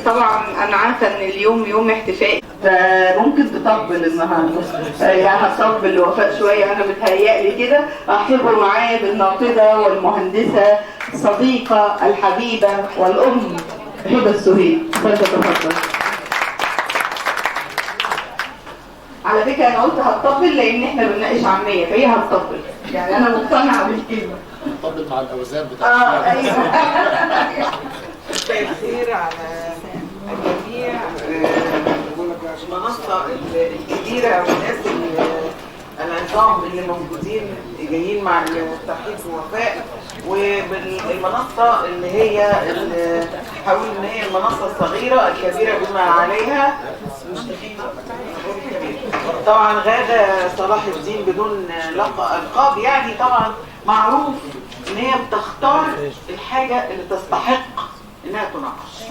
طبعا انا عارفه ان اليوم يوم احتفائي، فممكن تطبل النهارده. يعني هطبل لوفاء شويه، انا متهيألي كده. احتفلوا معايا بالناقده والمهندسه الصديقه الحبيبه والام هبه السهيل. فلتتفضل. على فكره انا قلت هتطبل لان احنا بنناقش عاميه، فهي هتطبل، يعني انا مقتنعه بالكلمه. هتطبل مع الاوزان بتاعتها. ايوه. مساء الخير على الجميع. المنصة الكبيرة والناس العظام اللي موجودين جايين مع الترحيب بوفاء، والمنصة اللي هي حاول ان هي المنصة الصغيرة الكبيرة بما عليها. طبعا غادة صلاح الدين بدون ألقاب، يعني طبعا معروف ان هي بتختار الحاجة اللي تستحق انها تناقش،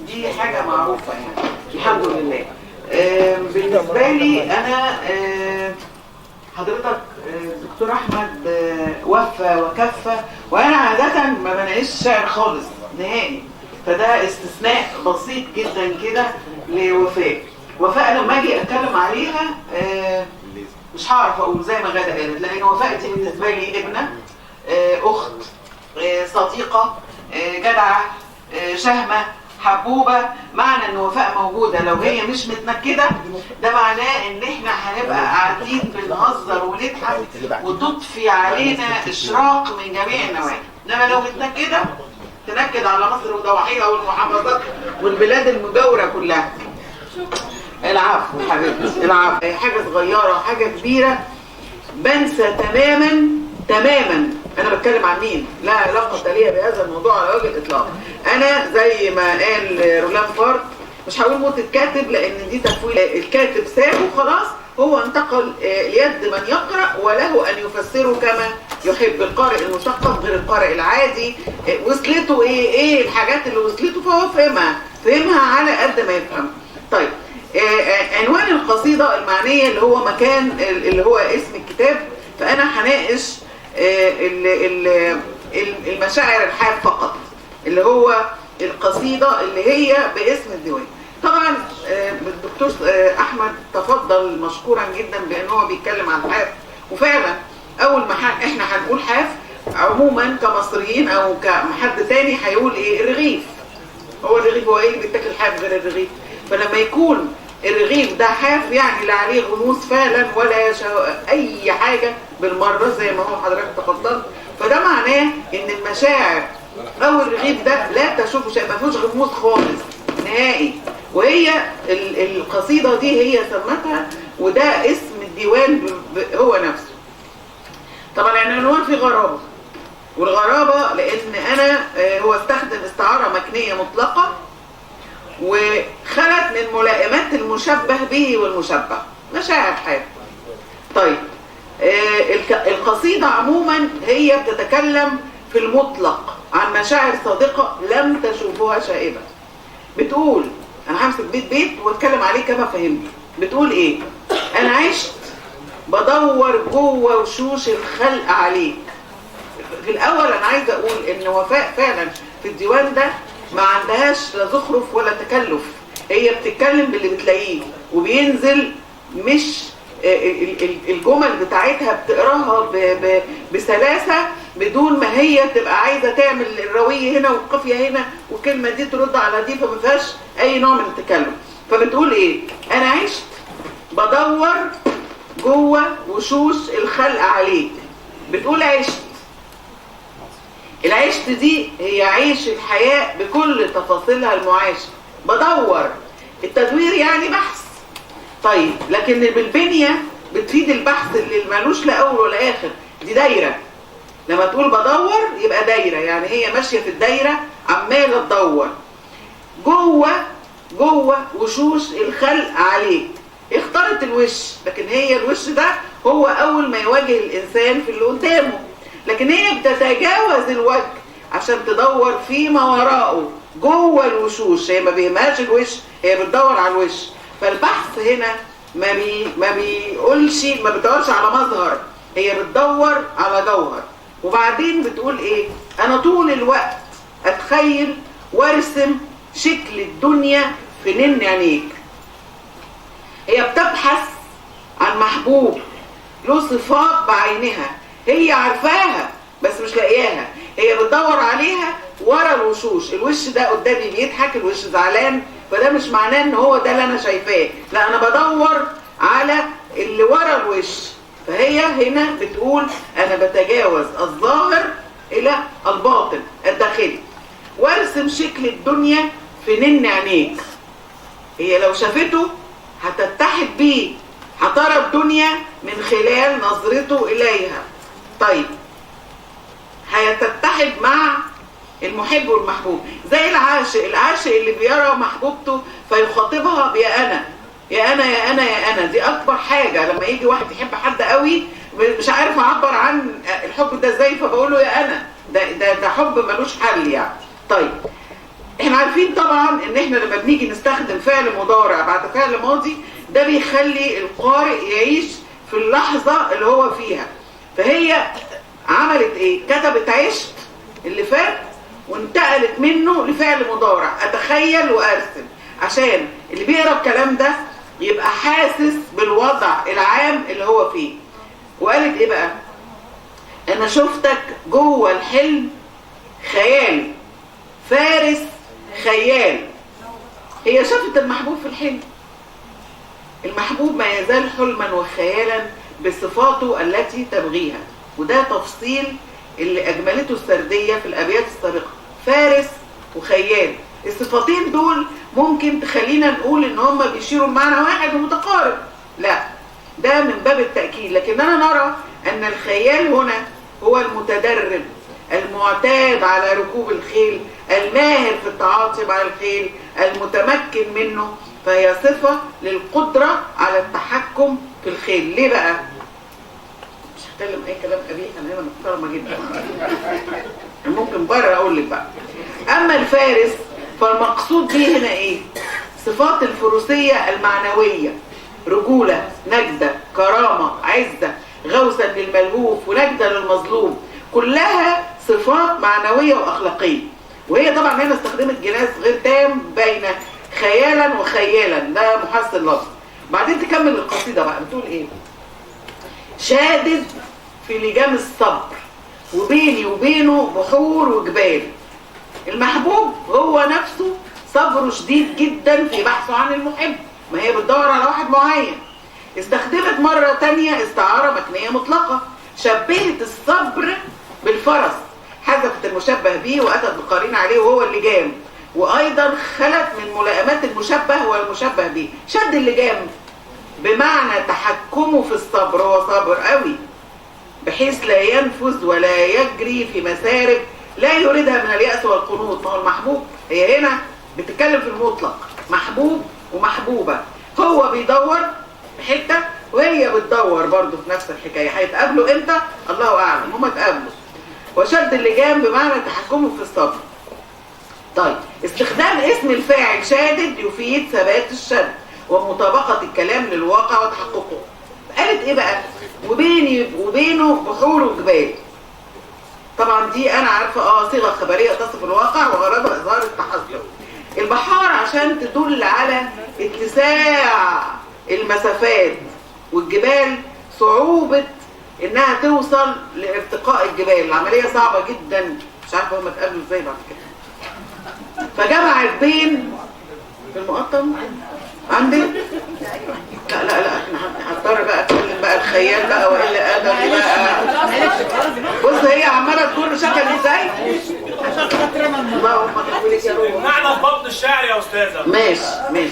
دي حاجة معروفة يعني الحمد لله. بالنسبة لي انا حضرتك دكتور احمد وفى وكفى، وانا عادة ما بناقش شعر خالص نهائي، فده استثناء بسيط جدا كده لوفاء. وفاء لما اجي اتكلم عليها مش هعرف اقول زي ما غادة قالت، لان وفاء دي بالنسبة لي ابنة، اخت، صديقة، جدعة، شهمة، حبوبة. معنى ان وفاء موجودة لو هي مش متنكدة، ده معناه ان احنا هنبقى قاعدين بنهزر ونضحك وتطفي علينا اشراق من جميع النواحي. انما لو متنكدة تنكد على مصر وضواحيها والمحافظات والبلاد المجاورة كلها. العفو حبيبتي، العفو. حاجة صغيرة وحاجة كبيرة بنسى تماما انا بتكلم عن مين، لا علاقه ليا بهذا الموضوع على وجه الاطلاق. انا زي ما قال رولان فارت، مش هقول موت الكاتب لان دي تفويل، الكاتب سابه خلاص، هو انتقل ليد من يقرا وله ان يفسره كما يحب. القارئ المثقف غير القارئ العادي، وصلته ايه الحاجات اللي وصلته فهو فهمها على قد ما يفهم. طيب عنوان القصيده المعنيه اللي هو مكان اللي هو اسم الكتاب، فانا هناقش المشاعر الحاد فقط، اللي هو القصيدة اللي هي باسم الديوان. طبعا الدكتور احمد تفضل مشكورا جدا بان هو بيتكلم عن حاف، وفعلا اول ما احنا هنقول حاف عموما كمصريين او كحد تاني هيقول ايه؟ الرغيف. هو الرغيف هو ايه اللي بيتاكل حاف غير الرغيف؟ فلما يكون الرغيف ده حاف يعني لا عليه غموس فعلا ولا اي حاجة بالمرة زي ما هو حضرتك تفضلت، فده معناه ان المشاعر او الرغيف ده لا تشوفه شيء، ما فيهوش غموس خالص نهائي. وهي القصيدة دي هي سمتها، وده اسم الديوان هو نفسه. طبعا العنوان فيه غرابة، والغرابة لان انا هو استخدم استعارة مكنية مطلقة وخلت من ملائمات المشبه به والمشبه، مشاعر حاد. طيب القصيدة عموما هي بتتكلم في المطلق عن مشاعر صادقة لم تشوفها شائبة. بتقول، انا همسك بيت واتكلم عليه كما فهمت. بتقول ايه؟ انا عشت بدور جوه وشوش الخلق عليك. في الاول انا عايزه اقول ان وفاء فعلا في الديوان ده ما عندهاش لا زخرف ولا تكلف، هي بتتكلم باللي بتلاقيه وبينزل، مش الجمل بتاعتها بتقراها بسلاسة بدون ما هي تبقى عايزة تعمل الروية هنا والقافية هنا والكلمة دي ترد على دي، فما فيهاش اي نوع من التكلف. فبتقول ايه؟ انا عشت بدور جوه وشوش الخلق عليك. بتقول عشت، العشت دي هي عيش الحياة بكل تفاصيلها المعاشة. بدور، التدوير يعني بحث. طيب لكن بالبنية بتفيد البحث اللي مالوش لا اول ولا اخر، دي دايرة. لما تقول بدور يبقى دايرة، يعني هي ماشية في الدايرة عمالة تدور جوه وشوش الخلق عليك. اختارت الوش، لكن هي الوش ده هو اول ما يواجه الانسان في اللي قدامه، لكن هي بتتجاوز الوجه عشان تدور فيما وراءه جوه الوشوش. هي ما بيهمهاش الوش، هي بتدور على الوش. فالبحث هنا ما بيقولش، ما بتدورش على مظهر، هي بتدور على جوهر. وبعدين بتقول ايه؟ انا طول الوقت اتخيل وارسم شكل الدنيا في نن عينيك. هي بتبحث عن محبوب له صفات بعينها، هي عارفاها بس مش لاقياها، هي بتدور عليها ورا الوشوش. الوش ده قدامي بيضحك، الوش زعلان، فده مش معناه ان هو ده اللي انا شايفاه، لا انا بدور على اللي ورا الوش. فهي هنا بتقول انا بتجاوز الظاهر الى الباطن الداخلي، وارسم شكل الدنيا في نن عينيك. هي لو شافته هتتحد بيه، هترى الدنيا من خلال نظرته اليها. طيب هتتحد مع المحب والمحبوب، زي العاشق اللي بيرى محبوبته فيخاطبها بيا انا يا انا يا انا يا انا. دي اكبر حاجه لما يجي واحد يحب حد قوي مش عارف اعبر عن الحب ده ازاي، فبقول له يا انا. ده حب ملوش حل يعني. طيب احنا عارفين طبعا ان احنا لما بنيجي نستخدم فعل مضارع بعد فعل ماضي ده بيخلي القارئ يعيش في اللحظه اللي هو فيها. فهي عملت ايه؟ كتبت عشت اللي فات وانتقلت منه لفعل مضارع، اتخيل وارسم، عشان اللي بيقرا الكلام ده يبقى حاسس بالوضع العام اللي هو فيه. وقالت ايه بقى؟ انا شفتك جوه الحلم خيال، فارس خيال. هي شافت المحبوب في الحلم. المحبوب ما يزال حلما وخيالا بصفاته التي تبغيها، وده تفصيل اللي اجملته السرديه في الابيات السابقه. فارس وخيال، الصفتين دول ممكن تخلينا نقول ان هم بيشيروا بمعنى واحد ومتقارب، لا ده من باب التأكيد. لكننا نرى ان الخيال هنا هو المتدرب المعتاد على ركوب الخيل، الماهر في التعاطي مع الخيل، المتمكن منه. فهي صفة للقدرة على التحكم في الخيل. ليه بقى؟ مش هتكلم اي كلام قبيح، انا هنا محترمة جدا، ممكن بره اقول لك بقى. اما الفارس فالمقصود به هنا ايه؟ صفات الفروسية المعنوية، رجولة، نجدة، كرامة، عزة، غوثا للملهوف ونجدة للمظلوم، كلها صفات معنوية واخلاقية. وهي طبعا هنا استخدمت جناس غير تام بين خيالا وخيالا، ده محسن لفظ. بعدين تكمل القصيدة بقى بتقول ايه؟ شادد في لجام الصبر وبيني وبينه بحور وجبال. المحبوب هو نفسه صبره شديد جدا في بحثه عن المحب، ما هي بتدور على واحد معين. استخدمت مرة تانية استعارة مكنية مطلقة، شبهت الصبر بالفرس، حذفت المشبه به وأتت بقرين عليه وهو اللجام، وأيضا خلت من ملائمات المشبه والمشبه به. شد اللجام بمعنى تحكمه في الصبر، هو صابر قوي بحيث لا ينفذ ولا يجري في مسارب لا يريدها من اليأس والقنوط. ما هو المحبوب، هي هنا بتتكلم في المطلق، محبوب ومحبوبة، هو بيدور في حتة وهي بتدور برضه في نفس الحكاية. هيتقابلوا امتى؟ الله أعلم، هما اتقابلوا. وشد اللجام بمعنى تحكمه في الصبر. طيب استخدام اسم الفاعل شادد يفيد ثبات الشد ومطابقة الكلام للواقع وتحققه. قالت ايه بقى؟ وبيني وبينه بحور وجبال. طبعا دي انا عارفه صيغه خبريه تصف الواقع وغرضها اظهار التحذر. البحار عشان تدل على اتساع المسافات، والجبال صعوبه انها توصل لارتقاء الجبال، العمليه صعبه جدا، مش عارفه هم اتقابلوا ازاي بعد كده. فجمعت بين في المقطم عندي لا احنا هضطر بقى اتكلم بقى الخيال بقى والا ادبي بقى. بص هي عماله تقول شكل ازاي؟ اللهم تقبلك يا روح. معنى الضبط الشعري يا استاذه. ماشي.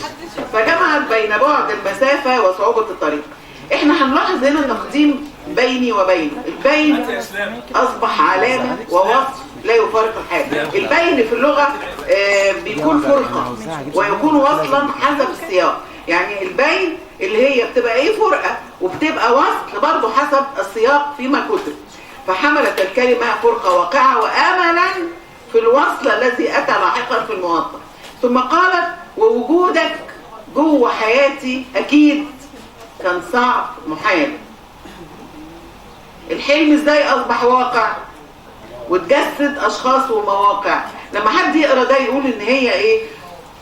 فجمعت بين بعد المسافه وصعوبه الطريق. احنا هنلاحظ هنا التقديم بيني وبينه. البين اصبح علامه ووصف لا يفارق الحال. البين في اللغه بيكون فرقه ويكون وصلا حسب السياق. يعني البين اللي هي بتبقى ايه؟ فرقه، وبتبقى وصل برضه حسب السياق فيما كتب. فحملت الكلمه فرقه واقعه واملا في الوصل الذي اتى لاحقا في الموطن. ثم قالت ووجودك جوه حياتي اكيد كان صعب محال. الحلم ازاي اصبح واقع وتجسد اشخاص ومواقع؟ لما حد يقرا ده يقول ان هي ايه؟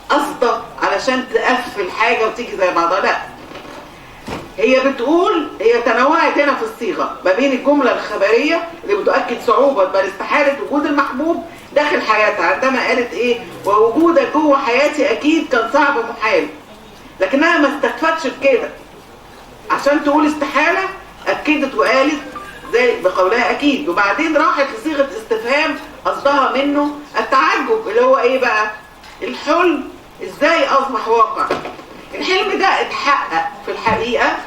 قصده علشان تقفل حاجه وتيجي زي بعضها، لا، هي بتقول، هي تنوعت هنا في الصيغه ما بين الجمله الخبريه اللي بتؤكد صعوبه بل استحاله وجود المحبوب داخل حياتها عندما قالت ايه؟ ووجودك جوه حياتي اكيد كان صعب ومحال، لكنها ما استكفتش بكده عشان تقول استحاله، اكدت وقالت زي بقولها اكيد، وبعدين راحت لصيغه استفهام قصدها منه التعجب اللي هو ايه بقى؟ الحلم ازاي اصبح واقع؟ الحلم ده اتحقق في الحقيقه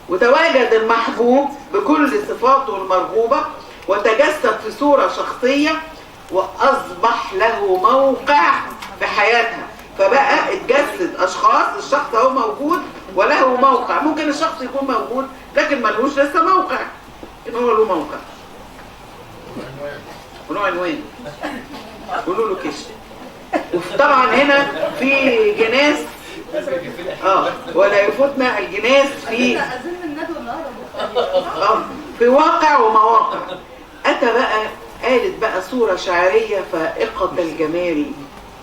وتواجد المحبوب بكل صفاته المرغوبه وتجسد في صوره شخصيه واصبح له موقع في حياتها، فبقى اتجسد اشخاص، الشخص هو موجود وله موقع، ممكن الشخص يكون موجود لكن ملهوش لسه موقع، ان هو له موقع وله عنوان وله لوكيشن. وطبعا هنا في جناس ولا يفوتنا الجناس في واقع ومواقع. اتى بقى قالت بقى صورة شعرية فائقة الجمال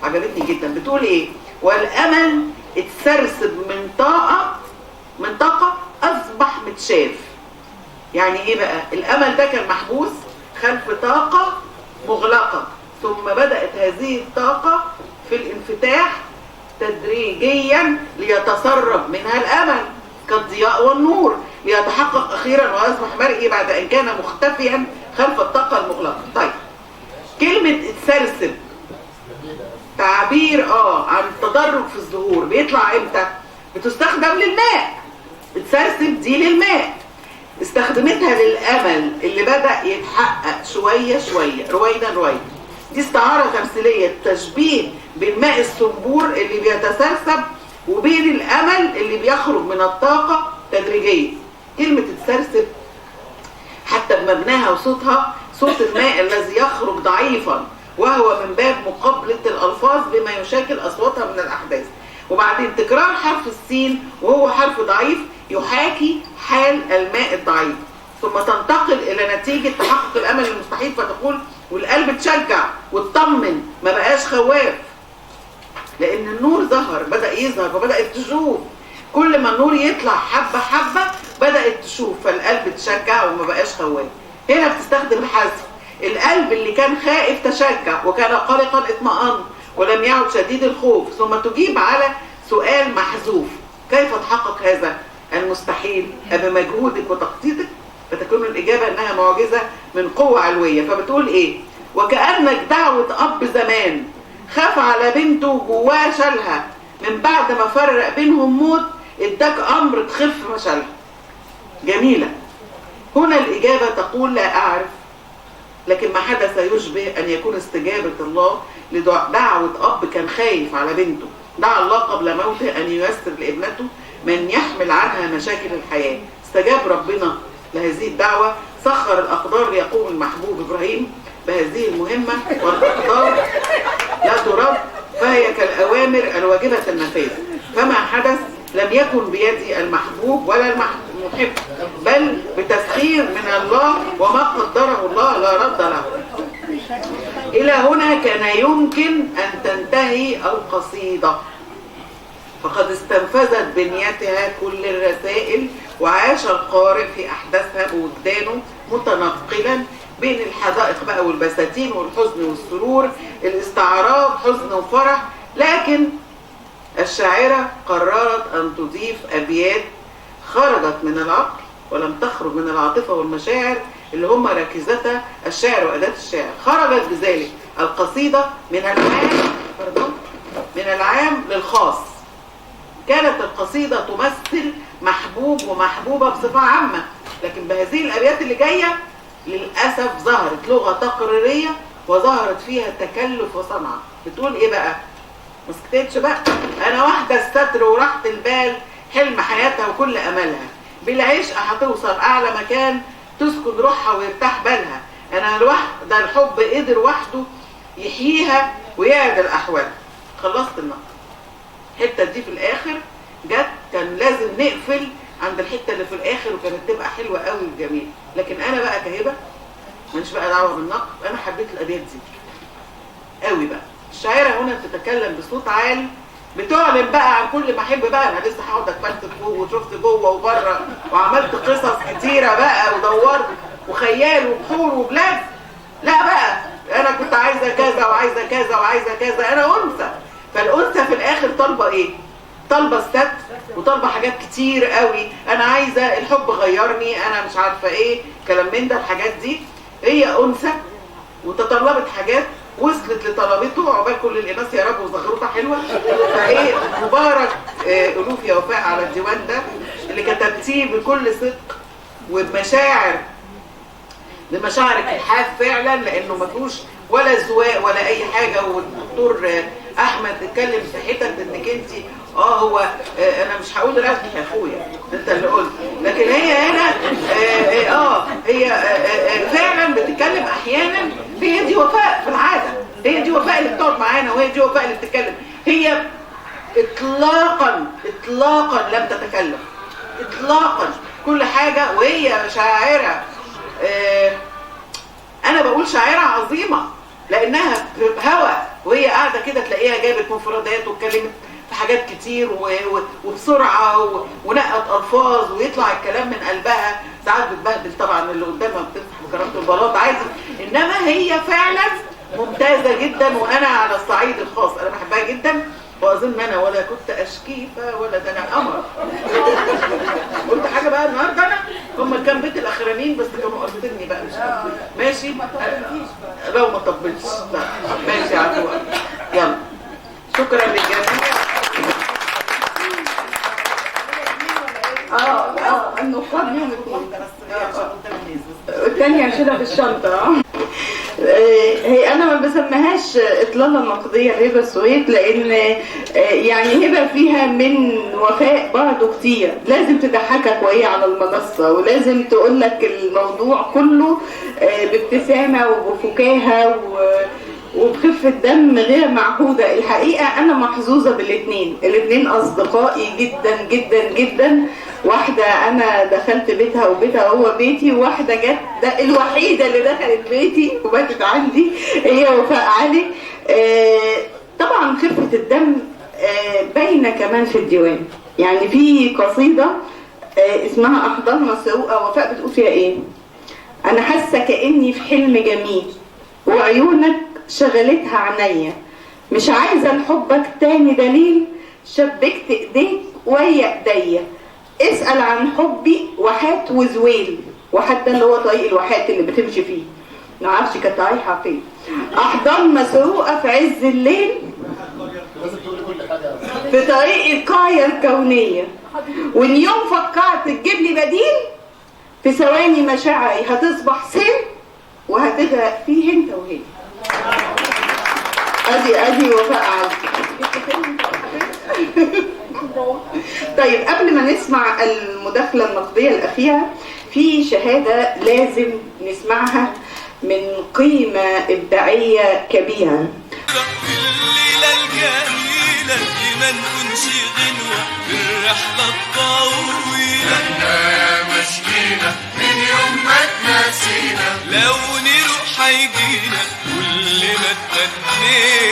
عجبتني جدا، بتقول ايه؟ والامل اتسرسب من طاقة اصبح متشاف. يعني ايه بقى؟ الامل ده كان محبوس خلف طاقة مغلقة، ثم بدأت هذه الطاقة في الانفتاح تدريجيا ليتسرب منها الامل كالضياء والنور ليتحقق اخيرا ويصبح مرئي بعد ان كان مختفيا خلف الطاقة المغلقة. طيب كلمة اتسرسب تعبير عن التدرج في الظهور، بيطلع امتى؟ بتستخدم للماء، اتسرسب دي للماء، استخدمتها للامل اللي بدأ يتحقق شوية شوية رويدا رويدا. دي استعارة تمثيلية تشبيه بالماء الصنبور اللي بيتسرسب وبين الامل اللي بيخرج من الطاقة تدريجيا. كلمة اتسرسب حتى بمبناها وصوتها صوت الماء الذي يخرج ضعيفا وهو من باب مقابلة الألفاظ بما يشاكل أصواتها من الأحداث، وبعدين تكرار حرف السين وهو حرف ضعيف يحاكي حال الماء الضعيف، ثم تنتقل إلى نتيجة تحقق الأمل المستحيل فتقول والقلب تشجع وتطمن ما بقاش خواف لأن النور ظهر، بدأ يظهر فبدأت تشوف، كل ما النور يطلع حبة حبة بدأت تشوف فالقلب تشجع وما بقاش خواف. هنا بتستخدم الحذف، القلب اللي كان خائف تشجع وكان قلقا اطمأن ولم يعد شديد الخوف، ثم تجيب على سؤال محذوف كيف تحقق هذا المستحيل بمجهودك وتخطيطك؟ فتكون الإجابة أنها معجزة من قوة علوية. فبتقول إيه؟ وكأنك دعوة أب زمان خاف على بنته جواه شالها من بعد ما فرق بينهم موت اداك أمر تخف مشالها. جميلة. هنا الإجابة تقول لا أعرف، لكن ما حدث يشبه أن يكون استجابة الله لدعوة أب كان خايف على بنته، دعا الله قبل موته أن ييسر لابنته من يحمل عنها مشاكل الحياة. استجاب ربنا لهذه الدعوة، سخر الأقدار ليقوم المحبوب إبراهيم بهذه المهمة، والأقدار لا ترد فهي كالأوامر الواجبة النفاذ، فما حدث لم يكن بيد المحبوب ولا المحب بل بتسخير من الله، وما قدره الله لا رد له. إلى هنا كان يمكن أن تنتهي القصيدة، فقد استنفذت بنيتها كل الرسائل وعاش القارئ في أحداثها بوجدانه متنقلا بين الحدائق بقى والبساتين والحزن والسرور، الاستعراض حزن وفرح، لكن الشاعرة قررت أن تضيف أبيات خرجت من العقل ولم تخرج من العاطفة والمشاعر اللي هم ركيزتا الشعر وأداة الشعر. خرجت بذلك القصيدة من العام للخاص. كانت القصيدة تمثل محبوب ومحبوبة بصفة عامة، لكن بهذه الأبيات اللي جاية للأسف ظهرت لغة تقريرية وظهرت فيها تكلف وصنعة. بتقول إيه بقى؟ مسكتتش بقى، أنا واحدة الستر وراحة البال حلم حياتها وكل أملها، بالعشق هتوصل أعلى مكان تسكن روحها ويرتاح بالها، أنا الواحدة الحب قدر وحده يحييها ويعدل أحوالها. خلصت النقد. الحتة دي في الآخر جت، كان لازم نقفل عند الحتة اللي في الآخر وكانت تبقى حلوة قوي وجميلة، لكن أنا بقى كهبة مش بقى دعوة بالنقد، أنا حبيت الأبيات دي قوي بقى، الشاعرة هنا بتتكلم بصوت عالي، بتعلن بقى عن كل ما احب بقى. انا لسه هقعد اتفلسف فوق وشفت جوه وبره وعملت قصص كتيره بقى ودورت وخيال وبحور وبلاد. لا بقى انا كنت عايزه كذا وعايزه كذا وعايزه كذا. انا انثى، فالانثى في الاخر طالبه ايه؟ طالبه الستر وطالبه حاجات كتير قوي. انا عايزه الحب غيرني، انا مش عارفه ايه كلام من ده. الحاجات دي هي انثى وتطلبت حاجات وصلت لطلبته. عقبال كل الاناث يا رب وزغروطه حلوه. فايه مبارك الوف يا وفاء على الديوان ده اللي كتبتيه بكل صدق وبمشاعر، بمشاعرك الحاف فعلا، لانه ما فيهوش ولا زواق ولا اي حاجه. والدكتور احمد اتكلم في حتت انك انت هو انا مش هقول رسمي يا اخويا انت اللي قلت، لكن هي هنا هي فعلا بتتكلم احيانا. هي دي وفاء في العاده، هي دي وفاء اللي بتقعد معانا، وهي دي وفاء اللي بتتكلم. هي اطلاقا لم تتكلم اطلاقا كل حاجه، وهي شاعره. انا بقول شاعره عظيمه لانها هوى، وهي قاعده كده تلاقيها جابت مفردات واتكلمت في حاجات كتير وبسرعه ونقت الفاظ ويطلع الكلام من قلبها. ساعات بتبهدل طبعا اللي قدامها، بتمسح بكرامه البلاط عادي، انما هي فعلا ممتازه جدا. وانا على الصعيد الخاص انا بحبها جدا، واظن انا ولا كنت اشكيفه ولا ده انا قمر. قلت حاجه بقى النهارده انا هم كان بيت الاخرانيين بس كانوا قاصديني بقى، مش ماشي لو ما طبلتش. ماشي عفوا. يلا شكرا للجميع. النقاد ليهم الثانية هشيلها في الشنطة. هي انا ما بسميهاش اطلاله نقديه لهبه السويد، لان يعني هبه فيها من وفاء برضه كتير. لازم تضحكك وهي على المنصه، ولازم تقول لك الموضوع كله بابتسامه وبفكاهه وبخفه دم غير معهوده. الحقيقه انا محظوظه بالاثنين اصدقائي جدا جدا جدا. واحده انا دخلت بيتها وبيتها هو بيتي، وواحده جت الوحيده اللي دخلت بيتي وباتت عندي هي وفاء علي. طبعا خفه الدم باينه كمان في الديوان. يعني في قصيده اسمها احضان مسروقه، وفاء بتقول فيها ايه؟ انا حاسه كاني في حلم جميل وعيونك شغلتها عينيا، مش عايزه لحبك تاني دليل، شبكت ايديك ويا ايديا، اسال عن حبي وحات وزويل. وحات ده اللي هو طريق الواحات اللي بتمشي فيه، معرفش كانت رايحه فين. احضان مسروقه في عز الليل لازم تقولي كل حاجه في طريق القايه الكونيه، وان يوم فكرت تجيب لي بديل، في ثواني مشاعري هتصبح سن وهتغرق فيه انت وهي. ادي وفاء عادي. طيب قبل ما نسمع المداخله النقديه الاخيره، في شهاده لازم نسمعها من قيمه ابداعيه كبيره. الليله الجميله اللي ما نكونش غنوه في الرحله الطويله، احنا يا مشكينا من يوم ما تنسينا، لو نروح هيجينا كل ما اتمنينا.